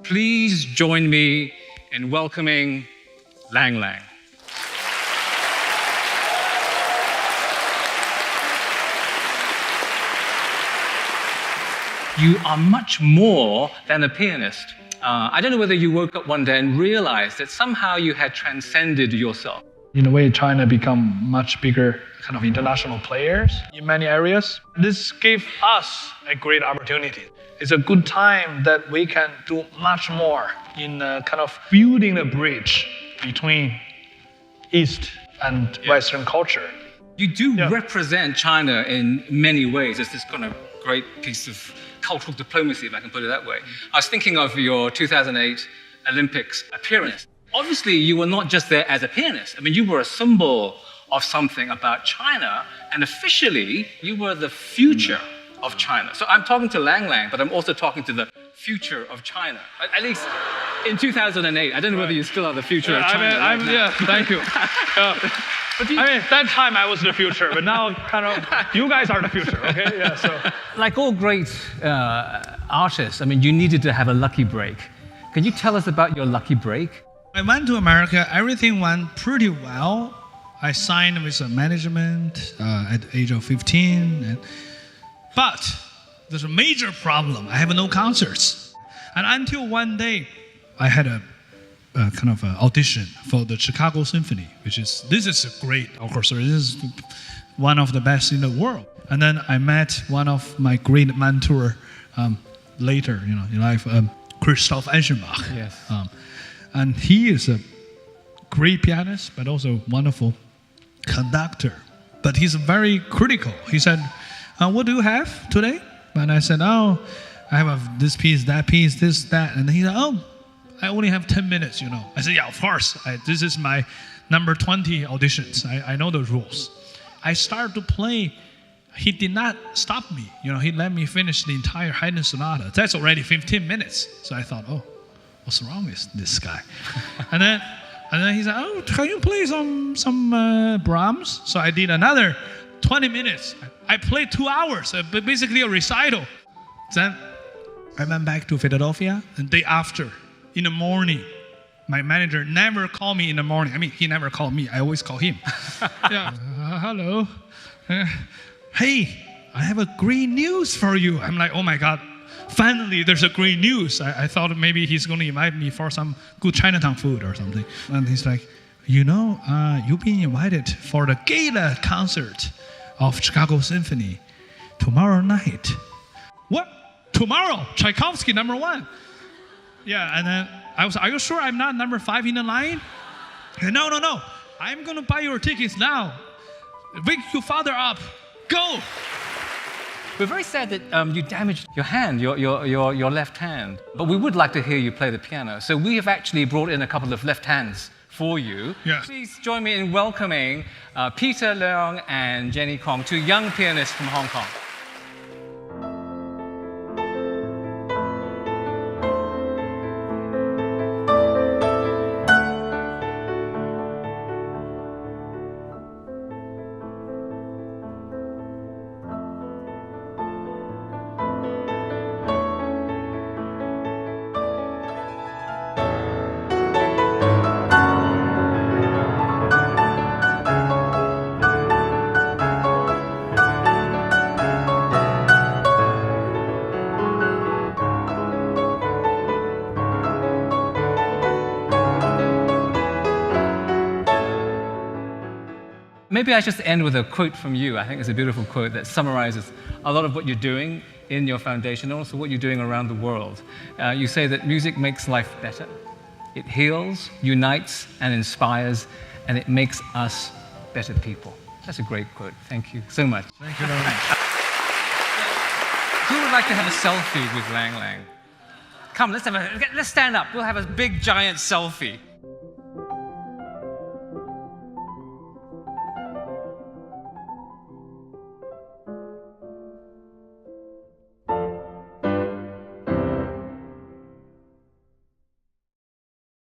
Please join me in welcoming Lang Lang. You are much more than a pianist. I don't know whether you woke up one day and realized that somehow you had transcended yourself. In a way, China become much bigger kind of international players in many areas. This gave us a great opportunity. It's a good time that we can do much more in kind of building a bridge between East and Western culture. You do represent China in many ways. It's this kind of great piece of cultural diplomacy, if I can put it that way. I was thinking of your 2008 Olympics appearance. Obviously, you were not just there as a pianist. I mean, you were a symbol of something about China, and officially, you were the future of China. So I'm talking to Lang Lang, but I'm also talking to the future of China. At least in 2008. I don't know whether you still are the future of China. Thank you. That time I was the future, but now kind of you guys are the future, okay? Yeah, so. Like all great artists, I mean, you needed to have a lucky break. Can you tell us about your lucky break? I went to America, everything went pretty well. I signed with a management at the age of 15. But there's a major problem. I have no concerts. And until one day, I had a kind of audition for the Chicago Symphony, this is a great orchestra. This is one of the best in the world. And then I met one of my great mentor later, in life, Christoph Eschenbach. Yes. And he is a great pianist, but also wonderful conductor. But he's very critical. He said, what do you have today? And I said, I have this piece, that piece, this, that. And he said, I only have 10 minutes, I said, yeah, of course. This is my number 20 auditions. I know the rules. I started to play. He did not stop me. He let me finish the entire Haydn Sonata. That's already 15 minutes. So I thought, what's wrong with this guy? and then he said, can you play some Brahms? So I did another 20 minutes. I played 2 hours, basically a recital. Then I went back to Philadelphia, and the day after, in the morning, my manager never called me in the morning. I mean, he never called me. I always call him. Hello. Hey, I have a great news for you. I'm like, oh my God, finally there's a great news. I thought maybe he's going to invite me for some good Chinatown food or something. And he's like, you've been invited for the gala concert of Chicago Symphony tomorrow night. What? Tomorrow? Tchaikovsky, number 1. Yeah, and then I was, are you sure I'm not number 5 in the line? No. I'm going to buy your tickets now. Wake your father up. Go. We're very sad that you damaged your hand, your left hand. But we would like to hear you play the piano. So we have actually brought in a couple of left hands for you. Yeah. Please join me in welcoming Peter Leong and Jenny Kong, 2 young pianists from Hong Kong. Maybe I just end with a quote from you. I think it's a beautiful quote that summarizes a lot of what you're doing in your foundation and also what you're doing around the world. You say that music makes life better. It heals, unites, and inspires, and it makes us better people. That's a great quote. Thank you so much. Thank you very much. Who would like to have a selfie with Lang Lang? Come, let's stand up. We'll have a big, giant selfie.